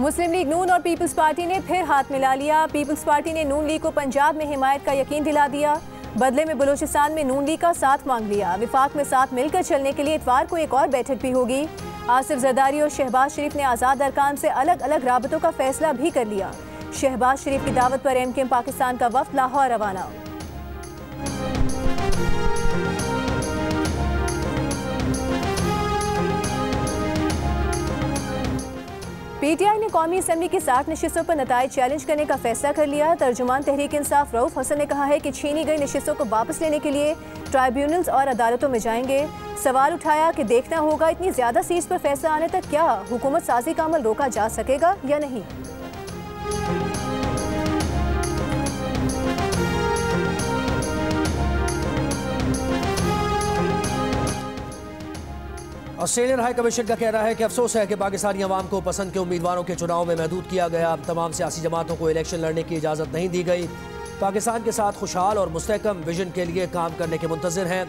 मुस्लिम league नून और peoples party ने फिर हाथ मिला लिया। पीपल्स पार्टी ने नून लीग को पंजाब में हिमायत का यकीन दिला दिया। बदले में बलूचिस्तान में नून लीग का साथ मांग लिया। विफाक में साथ मिलकर चलने के लिए इतवार को एक और बैठक भी होगी। आसिफ जरदारी और शहबाज शरीफ ने आज़ाद अरकान से अलग अलग राबतों का फैसला भी कर लिया। शहबाज शरीफ की दावत पर एमकेएम पाकिस्तान का वफ्द लाहौर रवाना। पीटीआई ने कौमी असम्बली की 60 नशिस्तों पर नताइज चैलेंज करने का फैसला कर लिया। तर्जुमान तहरीक इंसाफ रऊफ हसन ने कहा है कि छीनी गई नशिस्तों को वापस लेने के लिए ट्राइब्यूनल्स और अदालतों में जाएंगे। सवाल उठाया कि देखना होगा इतनी ज्यादा सीट्स पर फैसला आने तक क्या हुकूमत साजी का अमल रोका जा सकेगा या नहीं। ऑस्ट्रेलियन हाई कमीशन का कहना है कि अफसोस है कि पाकिस्तानी अवाम को पसंद के उम्मीदवारों के चुनाव में महदूद किया गया। तमाम सियासी जमातों को इलेक्शन लड़ने की इजाज़त नहीं दी गई। पाकिस्तान के साथ खुशहाल और मुस्तहकम विजन के लिए काम करने के मुंतज़िर हैं।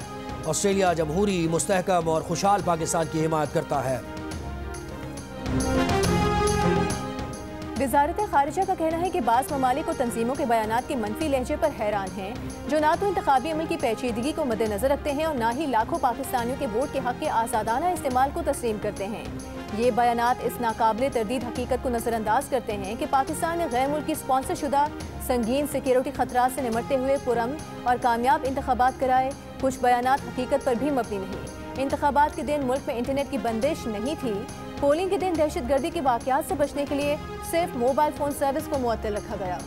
ऑस्ट्रेलिया जमहूरी, मुस्तहकम और खुशहाल पाकिस्तान की हिमायत करता है। वज़ारत ख़ारिजा का कहना है कि बाज़ ममालिक और तंजीमों के बयानात के मनफी लहजे पर हैरान हैं, जो ना तो इंतखाबी अमल की पेचीदगी को मद्देनज़र रखते हैं और ना ही लाखों पाकिस्तानियों के वोट के हक़ के आज़ादाना इस्तेमाल को तस्लीम करते हैं। ये बयानात इस नाकाबिले तरदीद हकीकत को नज़रअंदाज करते हैं कि पाकिस्तान ने गैर मुल्की स्पॉन्सर शुदा संगीन सिक्योरिटी खतरात से निमटते हुए पुरअमन और कामयाब इंतखाबात कराए। कुछ बयानात हकीकत पर भी मबनी नहीं। इंतखाबात के दिन मुल्क में इंटरनेट की बंदिश नहीं थी। पोलिंग के दिन दहशतगर्दी के वाक़यात से बचने के लिए सिर्फ मोबाइल फ़ोन सर्विस को मुअत्तल रखा गया।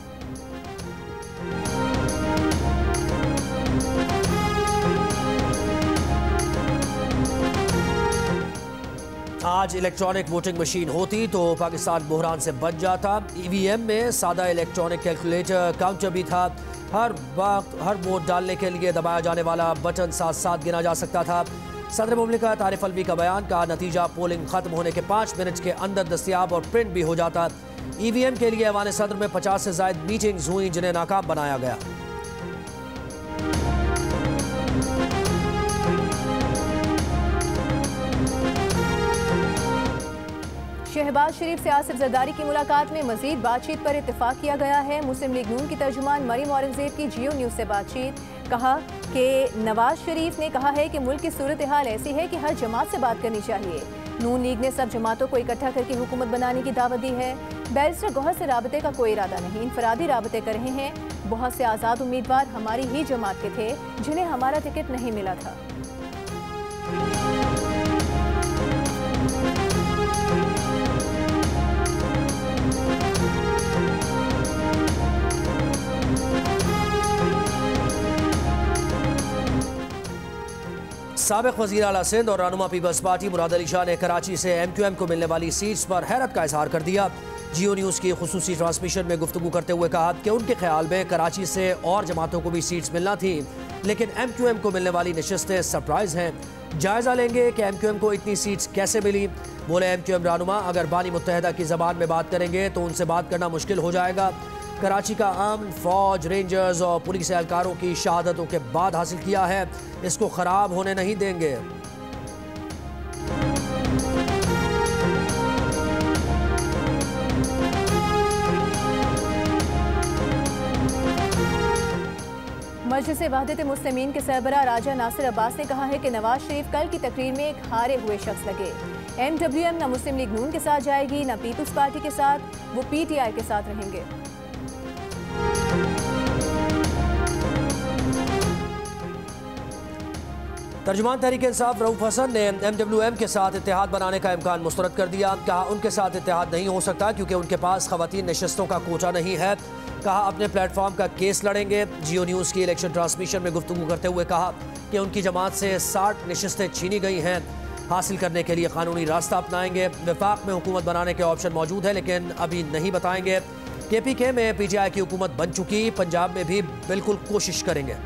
आज इलेक्ट्रॉनिक वोटिंग मशीन होती तो पाकिस्तान बहरान से बच जाता। ईवीएम में सादा इलेक्ट्रॉनिक कैलकुलेटर काउंटर भी था। हर वक्त हर वोट डालने के लिए दबाया जाने वाला बटन साथ साथ गिना जा सकता था। सदर मुमलिकत आरिफ अलवी का बयान का नतीजा पोलिंग खत्म होने के 5 मिनट के अंदर दस्तयाब और प्रिंट भी हो जाता। ईवीएम के लिए ऐवान सदर में 50 से ज़ायद मीटिंग्स हुई जिन्हें नाकाम बनाया गया। शहबाज शरीफ से आसिफ जरदारी की मुलाकात में मजीद बातचीत पर इत्तेफाक किया गया है। मुस्लिम लीग नून की तर्जुमान मरीम औरंगजेब की जियो न्यूज़ से बातचीत। कहा कि नवाज शरीफ ने कहा है कि मुल्क की सूरत हाल ऐसी है कि हर जमात से बात करनी चाहिए। नून लीग ने सब जमातों को इकट्ठा करके हुकूमत बनाने की दावत दी है। बैरिस्टर गौहर से राबते का कोई इरादा नहीं, इनफरादी राबते कर रहे हैं। बहुत से आज़ाद उम्मीदवार हमारी ही जमात के थे जिन्हें हमारा टिकट नहीं मिला था। साबिक वज़ीर आला सिंध और रहनुमा पीपल्स पार्टी मुराद अली शाह ने कराची से एमक्यूएम को मिलने वाली सीट्स पर हैरत का इजहार कर दिया। जियो न्यूज़ की खुसूसी ट्रांसमिशन में गुफ्तगू करते हुए कहा कि उनके ख्याल में कराची से और जमातों को भी सीट्स मिलना थी, लेकिन एमक्यूएम को मिलने वाली नशिस्तें सरप्राइज हैं। जायज़ा लेंगे कि एमक्यूएम को इतनी सीट्स कैसे मिली। बोले एमक्यूएम रहनुमा अगर बानी मुत्तहदा की ज़बान में बात करेंगे तो उनसे बात करना मुश्किल हो जाएगा। कराची का अमन फौज, रेंजर्स और पुलिस एहलकारों की शहादतों के बाद हासिल किया है, इसको खराब होने नहीं देंगे। मजलिस वहदत मुस्लिमीन के सरबराह राजा नासिर अब्बास ने कहा है कि नवाज शरीफ कल की तकरीर में एक हारे हुए शख्स लगे। एमडब्ल्यूएम न मुस्लिम लीग नून के साथ जाएगी न पीपल्स पार्टी के साथ, वो पीटीआई के साथ रहेंगे। तर्जुमान तहरीक इंसाफ रऊफ हसन ने एमडब्ल्यूएम के साथ इत्तेहाद बनाने का इम्कान मुस्तरद कर दिया। कहा उनके साथ इत्तेहाद नहीं हो सकता क्योंकि उनके पास खवातीन नशस्तों का कोटा नहीं है। कहा अपने प्लेटफॉर्म का केस लड़ेंगे। जियो न्यूज़ की इलेक्शन ट्रांसमिशन में गुफ्तगू करते हुए कहा कि उनकी जमात से 60 नशस्तें छीनी गई हैं, हासिल करने के लिए कानूनी रास्ता अपनाएंगे। वफाक में हुकूमत बनाने के ऑप्शन मौजूद है लेकिन अभी नहीं बताएंगे। KPK में PTI की हुकूमत बन चुकी, पंजाब में भी बिल्कुल कोशिश करेंगे।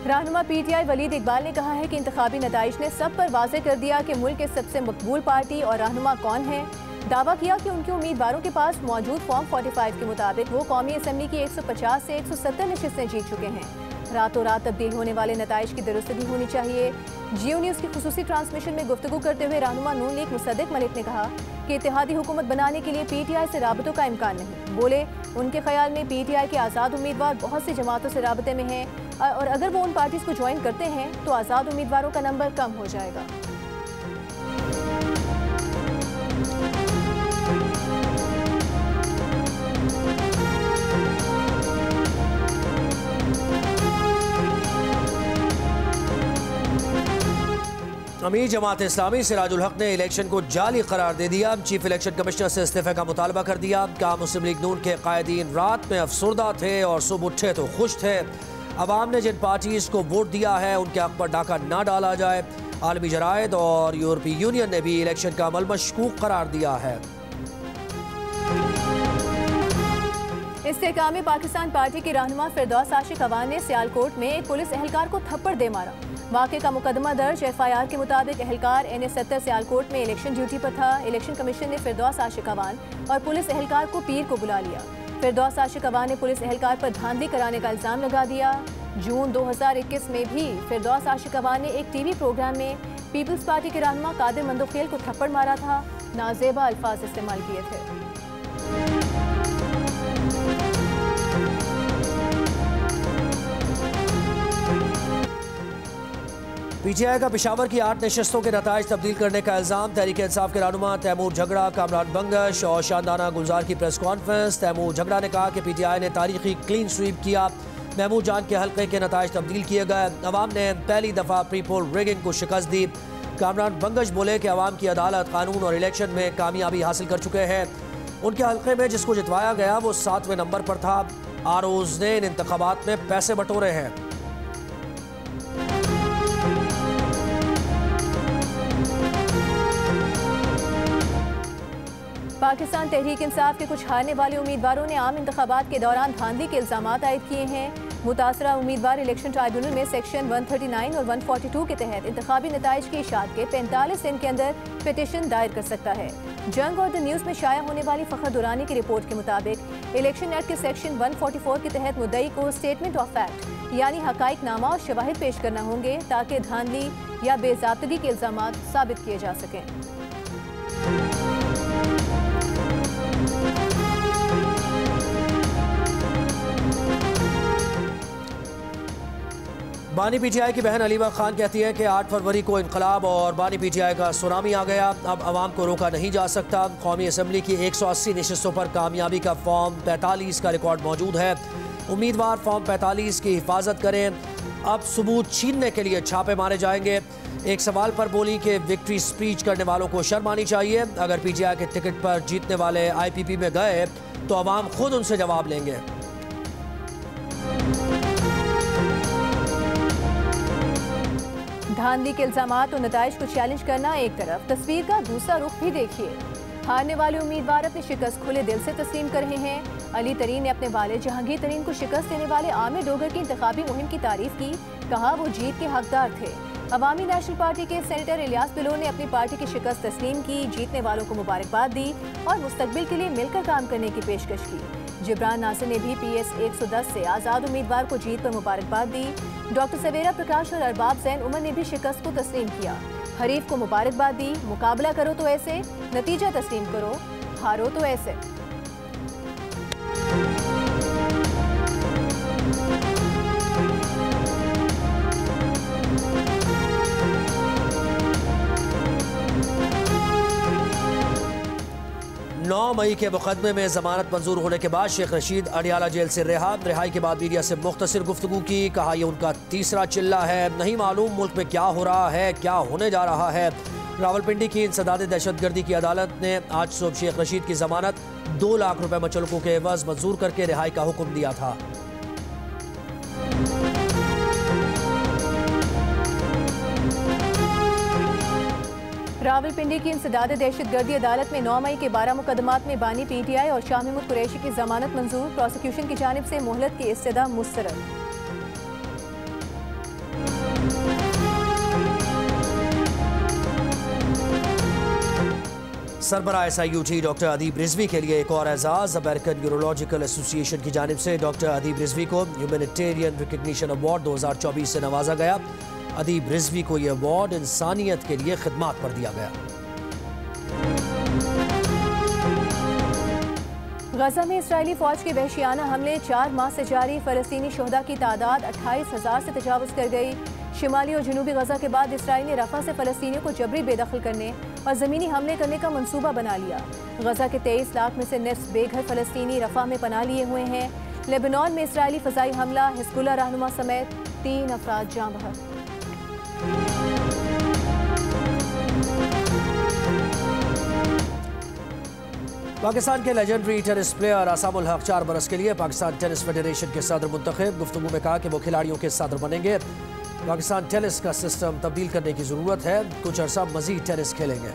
रहनुमा पीटीआई वलीद इकबाल ने कहा है कि इंतखाबी नताइज ने सब पर वाज़े कर दिया कि मुल्क के सबसे मकबूल पार्टी और रहनुमा कौन है। दावा किया कि उनके उम्मीदवारों के पास मौजूद फॉर्म 45 के मुताबिक वो कौमी असम्बली की 150 से 170 नशिस्तें जीत चुके हैं। रातों रात तब्दील होने वाले नताइज की दुरुस्तगी होनी चाहिए। जियो न्यूज़ की खुसूसी ट्रांसमिशन में गुफ्तगू करते हुए रहनुमा नून लीग मुसद्दिक मलिक ने कहा कि इत्तेहादी हुकूमत बनाने के लिए PTI से राबतों का इम्कान नहीं। बोले उनके ख्याल में PTI के आज़ाद उम्मीदवार बहुत सी जमातों से राबते में हैं और अगर वो उन पार्टीज़ को ज्वाइन करते हैं तो आज़ाद उम्मीदवारों का नंबर कम हो जाएगा। अमीर जमात इस्लामी सिराजुल हक ने इलेक्शन को जाली करार दे दिया। चीफ इलेक्शन कमिश्नर से इस्तीफे का मुतालबा कर दिया। कहा मुस्लिम लीग नून के कायदीन रात में अफसुर्दा थे और सुबह उठे तो खुश थे। अवाम ने जिन पार्टीज को वोट दिया है उनके हक पर डाका ना डाला जाए। आलमी जरायद और यूरोपीय यूनियन ने भी इलेक्शन का अमल मशकूक करार दिया है। इस्तेहकाम पाकिस्तान पार्टी की रहनुमा फिरदौस आशिक अवान ने सियालकोट में एक पुलिस एहलकार को थप्पड़ दे मारा। वाक़े का मुकदमा दर्ज। FIR के मुताबिक एहलकार NA-70 सियालकोट में इलेक्शन ड्यूटी पर था। इलेक्शन कमीशन ने फिरदौस आशिक अवान और पुलिस एहलकार को पीर को बुला लिया। फिरदौस आशिक अवान ने पुलिस एहलकार पर धांधली कराने का इल्ज़ाम लगा दिया। जून 2021 में भी फिरदौस आशिक अवान ने एक TV प्रोग्राम में पीपल्स पार्टी के रहनुमा कादिर मंदोखेल को थप्पड़ मारा था। नाजेबा अल्फाज इस्तेमाल किए थे। PTI का पेशावर की 8 नशस्तों के नताइज तब्दील करने का इल्ज़ाम। तहरीक इंसाफ के रहनुमा तैमूर झगड़ा, कामरान बंगश और शानदाना गुलजार की प्रेस कॉन्फ्रेंस। तैमूर झगड़ा ने कहा कि PTI ने तारीखी क्लीन स्वीप किया। महमूद जान के हल्के के नताइज तब्दील किए गए। अवाम ने पहली दफ़ा प्री पोल रिगिंग को शिकस्त दी। कामरान बंगश बोले कि अवाम की अदालत, कानून और इलेक्शन में कामयाबी हासिल कर चुके हैं। उनके हल्के में जिसको जितवाया गया वो 7वें नंबर पर था। ROs ने इन इंतखाबात में पैसे बटोरे हैं। पाकिस्तान तहरीक इंसाफ के कुछ हारने वाले उम्मीदवारों ने आम इंतखाबात के दौरान धांधली के इल्ज़ाम आयद किए हैं। मुतासरा उम्मीदवार इलेक्शन ट्राइब्यूनल में सेक्शन 139 और 142 के तहत इंतखाबी नताइज की इशाअत के 45 दिन के अंदर पिटीशन दायर कर सकता है। जंग और द न्यूज़ में शाया होने वाली फ़खर दुरानी की रिपोर्ट के मुताबिक इलेक्शन एक्ट के सेक्शन 144 के तहत मुद्दई को स्टेटमेंट ऑफ फैक्ट यानी हकाइकनामा और शवाहिद पेश करना होंगे ताकि धांधली या बेज़ाब्तगी के इल्ज़ाम साबित किए जा सकें। बानी PTI की बहन अलीमा खान कहती है कि 8 फरवरी को इनकलाब और बानी PTI का सुनामी आ गया। अब आवाम को रोका नहीं जा सकता। कौमी असम्बली की 180 नशस्तों पर कामयाबी का फॉर्म 45 का रिकॉर्ड मौजूद है। उम्मीदवार फॉर्म 45 की हिफाजत करें। अब सबूत छीनने के लिए छापे मारे जाएंगे। एक सवाल पर बोली कि विक्ट्री स्पीच करने वालों को शर्म आनी चाहिए। अगर PTI के टिकट पर जीतने वाले IPP में गए तो अवाम खुद उनसे जवाब लेंगे। धांधली के इल्ज़ामात और नताइज को चैलेंज करना एक तरफ, तस्वीर का दूसरा रुख भी देखिए। हारने वाले उम्मीदवार अपनी शिकस्त खुले दिल से तस्लीम कर रहे हैं। अली तरीन ने अपने वालिद जहांगीर तरीन को शिकस्त देने वाले आमिर डोगर की इंतखाबी मुहिम की तारीफ की। कहा वो जीत के हकदार थे। अवामी नेशनल पार्टी के सेनेटर इलियास बिलो ने अपनी पार्टी की शिकस्त तस्लीम की, जीतने वालों को मुबारकबाद दी और मुस्तकबिल के लिए मिलकर काम करने की पेशकश की। जिब्रान नासिर ने भी PS 110 से आज़ाद उम्मीदवार को जीत पर मुबारकबाद दी। डॉक्टर सवेरा प्रकाश और अरबाब जैन उमर ने भी शिकस्त को तस्लीम किया। हरीफ को मुबारकबाद दी। मुकाबला करो तो ऐसे, नतीजा तस्लीम करो, हारो तो ऐसे। मई के मुकदमे में जमानत मंजूर होने के बाद शेख रशीद अडियाला जेल से रिहाई के बाद मीडिया से मुख्तसर गुफ्तगू की। कहा यह उनका तीसरा चिल्ला है। नहीं मालूम मुल्क में क्या हो रहा है, क्या होने जा रहा है। रावलपिंडी की इंसदाद दहशतगर्दी की अदालत ने आज सुबह शेख रशीद की जमानत 2 लाख रुपए मुचलकों के एवज मंजूर करके रिहाई का हुक्म दिया था। रावलपिंडी की इंसदाद दहशतगर्दी अदालत में 9 मई के 12 मुकदमात में बानी PTI और शाह महमूद कुरैशी की जमानत मंजूर। प्रोसिक्यूशन की जानिब से मोहलत की इस्तदा मुस्तरद। सरबराह SIUT डॉक्टर अदीब रिजवी के लिए एक और एजाज। अमेरिकन यूरोलॉजिकल एसोसिएशन की जानिब से डॉक्टर अदीब रिजवी को ह्यूमैनिटेरियन रिकग्निशन अवार्ड 2024 से नवाजा गया। अदीब रिजवी को यह अवार्ड इंसानियत के लिए खिदमात पर दिया गया। गजा में इसराइली फौज के वहशियाना हमले, 4 माह से जारी। फलस्तीनी शोहदा की तादाद 28,000 से तजावुज़ कर गई। शिमाली और जनूबी गजा के बाद इसराइल ने रफा से फलस्तीनियों को जबरी बेदखल करने और ज़मीनी हमले करने का मंसूबा बना लिया। गजा के 23 लाख में से निस्फ बेघर फलस्तीनी रफा में पनाह लिए हुए हैं। लेबनान में इसराइली फ़ज़ाई हमला, हिज़्बुल्लाह रहनुमा समेत 3 अफराद जाँ बहक। पाकिस्तान के legendary tennis player Assam ul Haq 4 बरस के लिए पाकिस्तान टेनिस फेडरेशन के सदर मुंतखब। गुफ्तगू में कहा कि वो खिलाड़ियों के सदर बनेंगे। पाकिस्तान टेनिस का सिस्टम तब्दील करने की ज़रूरत है। कुछ अर्सा मजीद टेनिस खेलेंगे।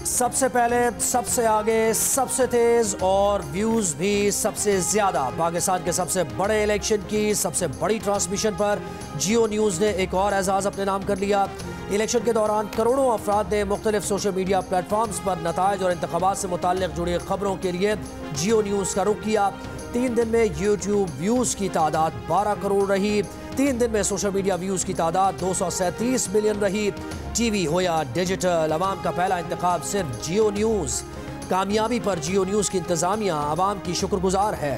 सबसे पहले, सबसे आगे, सबसे तेज और व्यूज भी सबसे ज्यादा। पाकिस्तान के सबसे बड़े इलेक्शन की सबसे बड़ी ट्रांसमिशन पर जियो न्यूज ने एक और एजाज अपने नाम कर लिया। इलेक्शन के दौरान करोड़ों अफराद ने मुख्तलिफ सोशल मीडिया प्लेटफॉर्म्स पर नताइज और इंतखाबात से मुताल्लिक जुड़ी खबरों के लिए जियो न्यूज का रुख किया। 3 दिन में यूट्यूब व्यूज की तादाद 12 करोड़ रही। 3 दिन में सोशल मीडिया व्यूज की तादाद 237 मिलियन रही। टीवी हो या डिजिटल, अवाम का पहला इंतखाब सिर्फ जियो न्यूज। कामयाबी पर जियो न्यूज की इंतजामिया अवाम की शुक्रगुजार है।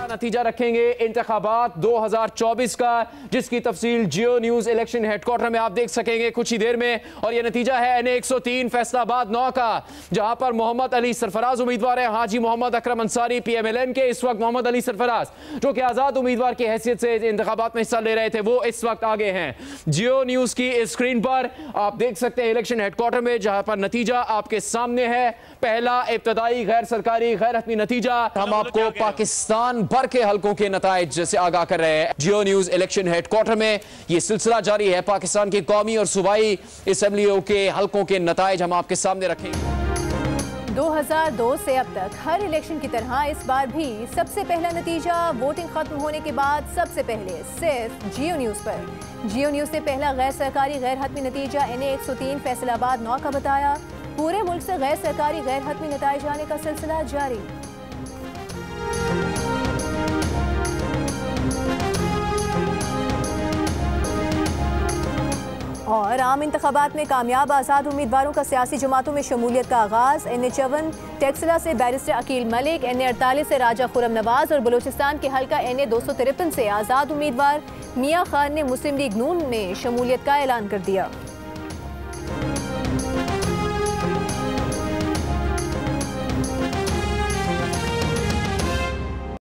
नतीजा रखेंगे इंतखाबात 2024 का, जिसकी तफसील जियो न्यूज इलेक्शन हेडक्वार्टर में आप देख सकेंगे कुछ ही देर में। और यह नतीजा है NA 103 फैसलाबाद 9 का, जहां पर मोहम्मद अली सरफराज उम्मीदवार है। हाजी मोहम्मद अकरम अंसारी PMLN के, इस वक्त मोहम्मद अली सरफराज जो कि आजाद उम्मीदवार की हैसियत से इंतखाबात में हिस्सा ले रहे थे, वो इस वक्त आगे हैं। जियो न्यूज की स्क्रीन पर आप देख सकते हैं इलेक्शन हेडक्वार्टर में, जहां पर नतीजा आपके सामने है। पहला इब्तदाई गैर सरकारी गैर हतमी नतीजा। हम आपको पाकिस्तान भर के हलकों के नताइज से आगाह कर रहे हैं। जियो न्यूज इलेक्शन हेडक्वार्टर में यह सिलसिला जारी है। पाकिस्तान की कौमी और सूबाई असेंबलियों के हलकों के नताइज हम आपके सामने रखेंगे। 2002 से अब तक हर इलेक्शन की तरह इस बार भी सबसे पहला नतीजा वोटिंग खत्म होने के बाद सबसे पहले सिर्फ जियो न्यूज पर। जियो न्यूज ने पहला गैर सरकारी गैर हतमी नतीजा NA 103 फैसलाबाद 9 का बताया। पूरे मुल्क से गैर सरकारी गैर हतमी नताइज आने का सिलसिला जारी। और आम इंतखाबात में कामयाब आज़ाद उम्मीदवारों का सियासी जमातों में शमूलियत का आगाज़। NA 54 टेक्सला से बैरिस्टर अकील मलिक, NA 48 से राजा खुरम नवाज और बलूचिस्तान के हल्का NA 253 से आज़ाद उम्मीदवार मियाँ खान ने मुस्लिम लीग नून में शमूलियत का ऐलान कर दिया।